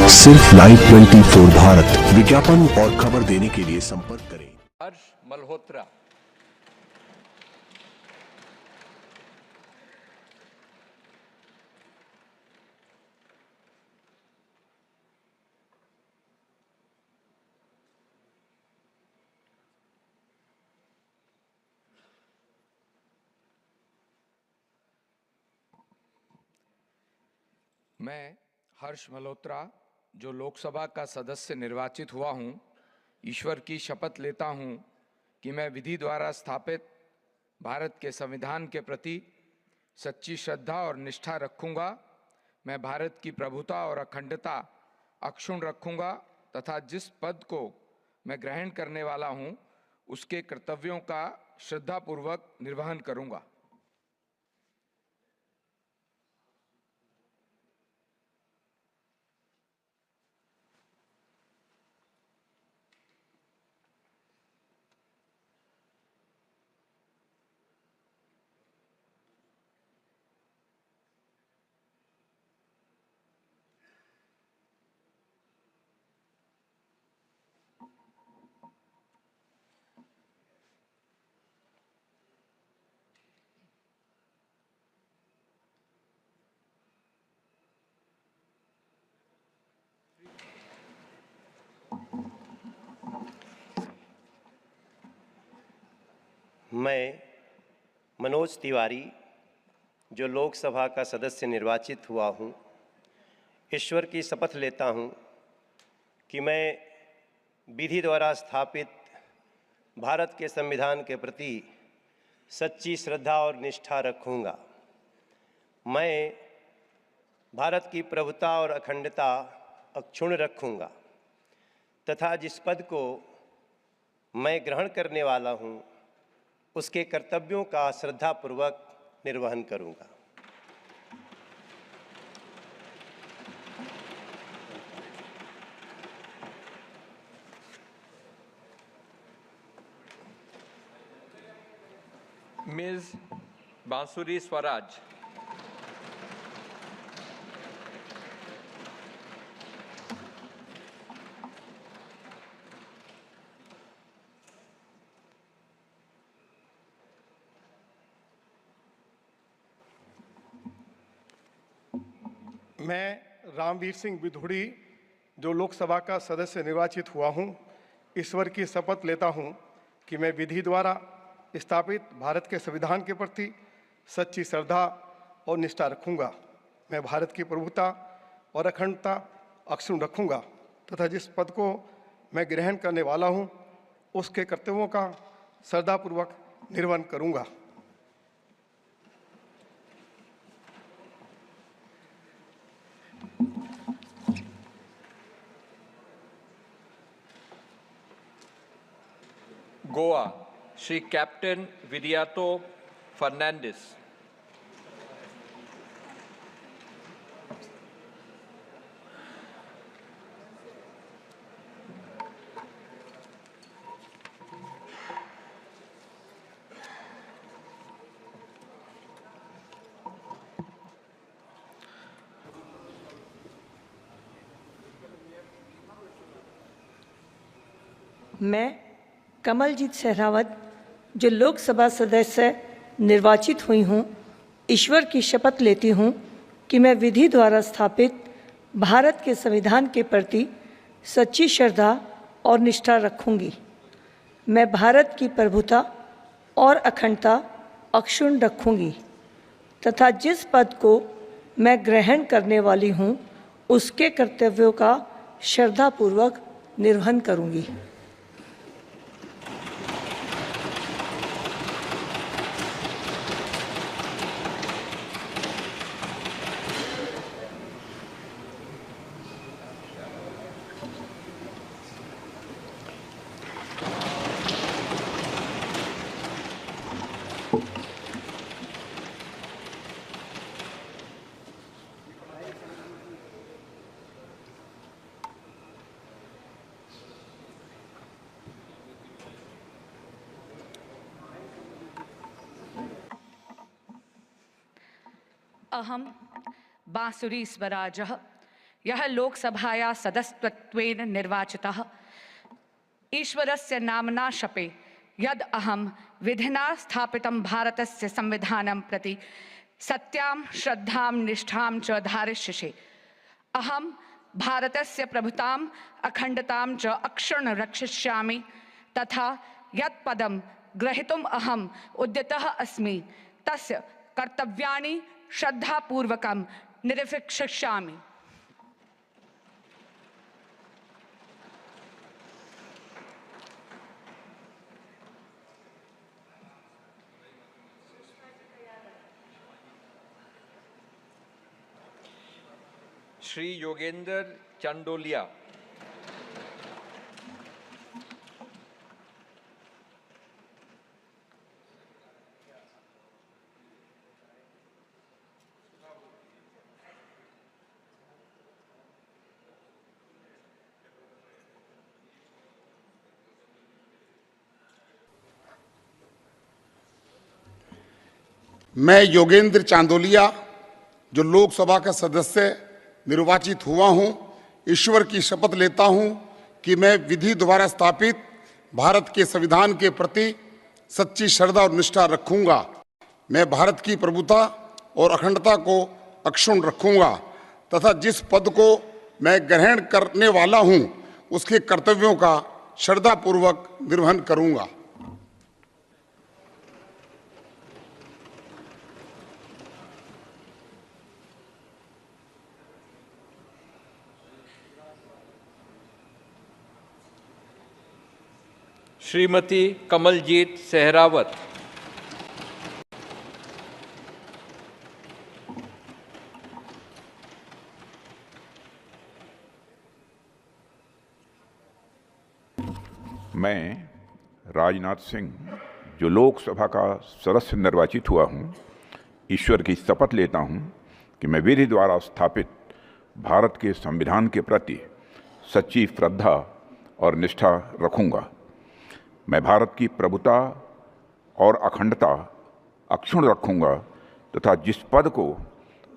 सिर्फ लाइव 24 भारत। विज्ञापन और खबर देने के लिए संपर्क करें। हर्ष मल्होत्रा। मैं हर्ष मल्होत्रा, जो लोकसभा का सदस्य निर्वाचित हुआ हूं, ईश्वर की शपथ लेता हूं कि मैं विधि द्वारा स्थापित भारत के संविधान के प्रति सच्ची श्रद्धा और निष्ठा रखूंगा। मैं भारत की प्रभुता और अखंडता अक्षुण्ण रखूंगा तथा जिस पद को मैं ग्रहण करने वाला हूं, उसके कर्तव्यों का श्रद्धापूर्वक निर्वहन करूंगा। मैं मनोज तिवारी, जो लोकसभा का सदस्य निर्वाचित हुआ हूँ, ईश्वर की शपथ लेता हूँ कि मैं विधि द्वारा स्थापित भारत के संविधान के प्रति सच्ची श्रद्धा और निष्ठा रखूँगा। मैं भारत की प्रभुता और अखंडता अक्षुण्ण रखूँगा तथा जिस पद को मैं ग्रहण करने वाला हूँ, उसके कर्तव्यों का श्रद्धापूर्वक निर्वहन करूँगा। मिस बांसुरी स्वराज। मैं रामवीर सिंह विधुड़ी, जो लोकसभा का सदस्य निर्वाचित हुआ हूँ, ईश्वर की शपथ लेता हूँ कि मैं विधि द्वारा स्थापित भारत के संविधान के प्रति सच्ची श्रद्धा और निष्ठा रखूँगा। मैं भारत की प्रभुता और अखंडता अक्षुण्ण रखूँगा तथा जिस पद को मैं ग्रहण करने वाला हूँ, उसके कर्तव्यों का श्रद्धापूर्वक निर्वहन करूँगा। गोवा, श्री कैप्टन विदियातो फर्नांडिस। मैं कमलजीत सहरावत, जो लोकसभा सदस्य निर्वाचित हुई हूँ, ईश्वर की शपथ लेती हूँ कि मैं विधि द्वारा स्थापित भारत के संविधान के प्रति सच्ची श्रद्धा और निष्ठा रखूँगी। मैं भारत की प्रभुता और अखंडता अक्षुण्ण रखूँगी तथा जिस पद को मैं ग्रहण करने वाली हूँ, उसके कर्तव्यों का श्रद्धापूर्वक निर्वहन करूँगी। अहम बांसुरी स्वराजः यः लोकसभाया सदस्यत्वेन निर्वाचितः ईश्वरस्य नाम्ना शपे यद् अहं विधिना स्थापितं भारतस्य संविधानं प्रति सत्यां श्रद्धां निष्ठां च धारयिष्ये। अहं भारतस्य प्रभुताम् अखण्डतां च अक्षुण्ण रक्षिष्यामि तथा यत् पदं ग्रहीतुम् अहम् उद्यतः अस्मि तस्य कर्तव्यानि श्रद्धापूर्वकं निर्वहिष्यामि। श्री योगेंद्र चांडोलिया। मैं योगेंद्र चांदोलिया जो लोकसभा का सदस्य निर्वाचित हुआ हूं, ईश्वर की शपथ लेता हूं कि मैं विधि द्वारा स्थापित भारत के संविधान के प्रति सच्ची श्रद्धा और निष्ठा रखूंगा। मैं भारत की प्रभुता और अखंडता को अक्षुण्ण रखूंगा तथा जिस पद को मैं ग्रहण करने वाला हूं उसके कर्तव्यों का श्रद्धापूर्वक निर्वहन करूंगा। श्रीमती कमलजीत सहरावत। मैं राजनाथ सिंह जो लोकसभा का सदस्य निर्वाचित हुआ हूं, ईश्वर की शपथ लेता हूं कि मैं विधि द्वारा स्थापित भारत के संविधान के प्रति सच्ची श्रद्धा और निष्ठा रखूंगा। मैं भारत की प्रभुता और अखंडता अक्षुण्ण रखूंगा तथा जिस पद को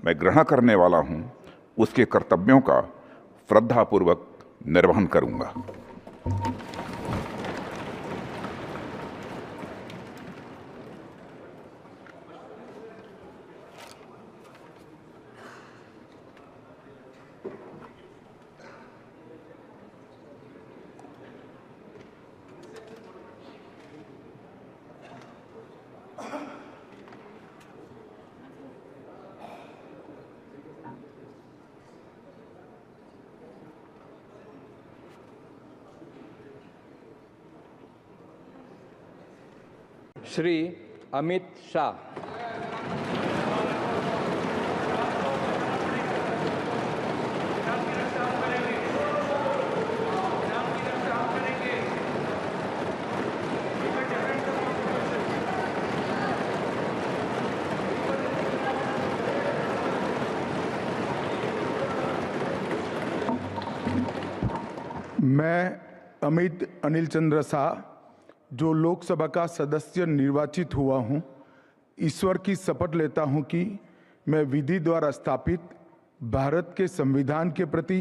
मैं ग्रहण करने वाला हूं उसके कर्तव्यों का श्रद्धापूर्वक निर्वहन करूंगा। श्री अमित शाह। मैं अमित अनिल चंद्र शाह जो लोकसभा का सदस्य निर्वाचित हुआ हूं, ईश्वर की शपथ लेता हूं कि मैं विधि द्वारा स्थापित भारत के संविधान के प्रति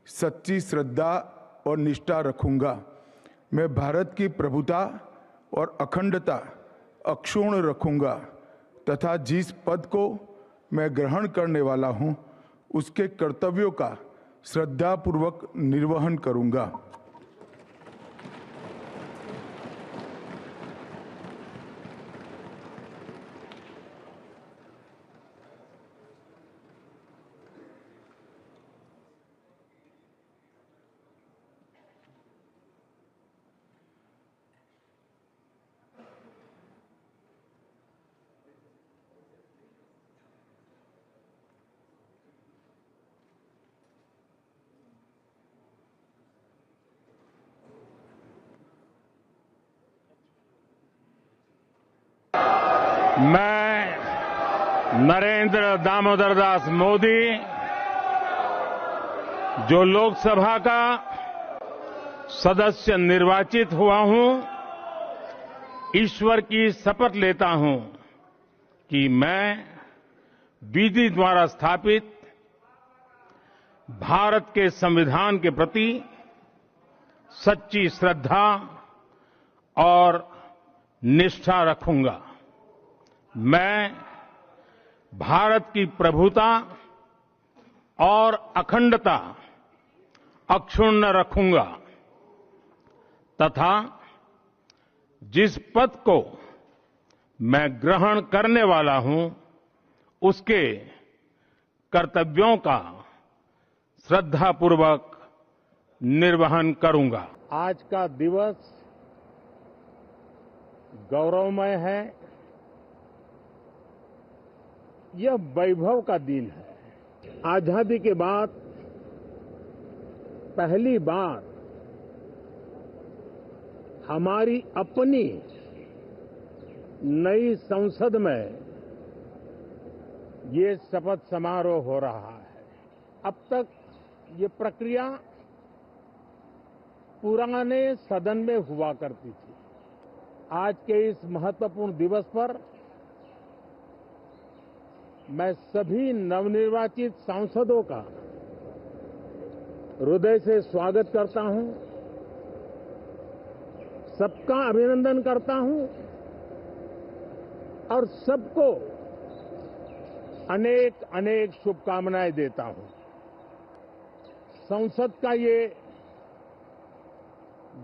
सच्ची श्रद्धा और निष्ठा रखूंगा। मैं भारत की प्रभुता और अखंडता अक्षुण्ण रखूंगा तथा जिस पद को मैं ग्रहण करने वाला हूं उसके कर्तव्यों का श्रद्धापूर्वक निर्वहन करूंगा। मैं नरेंद्र दामोदर दास मोदी जो लोकसभा का सदस्य निर्वाचित हुआ हूं, ईश्वर की शपथ लेता हूं कि मैं विधि द्वारा स्थापित भारत के संविधान के प्रति सच्ची श्रद्धा और निष्ठा रखूंगा। मैं भारत की प्रभुता और अखंडता अक्षुण्ण रखूंगा तथा जिस पद को मैं ग्रहण करने वाला हूं उसके कर्तव्यों का श्रद्धापूर्वक निर्वहन करूंगा। आज का दिवस गौरवमय है। यह वैभव का दिन है। आजादी के बाद पहली बार हमारी अपनी नई संसद में ये शपथ समारोह हो रहा है। अब तक ये प्रक्रिया पुराने सदन में हुआ करती थी। आज के इस महत्वपूर्ण दिवस पर मैं सभी नवनिर्वाचित सांसदों का हृदय से स्वागत करता हूं, सबका अभिनंदन करता हूं और सबको अनेक अनेक शुभकामनाएं देता हूं। संसद का ये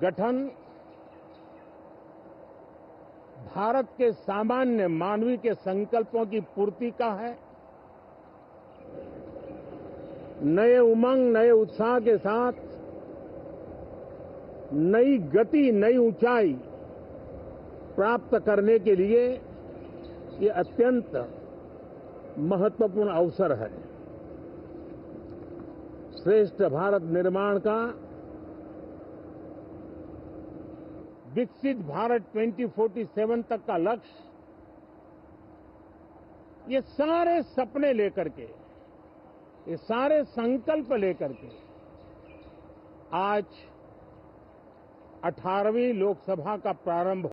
गठन भारत के सामान्य मानवीय के संकल्पों की पूर्ति का है। नए उमंग, नए उत्साह के साथ नई गति, नई ऊंचाई प्राप्त करने के लिए ये अत्यंत महत्वपूर्ण अवसर है। श्रेष्ठ भारत निर्माण का, विकसित भारत 2047 तक का लक्ष्य, ये सारे सपने लेकर के, ये सारे संकल्प लेकर के आज 18वीं लोकसभा का प्रारंभ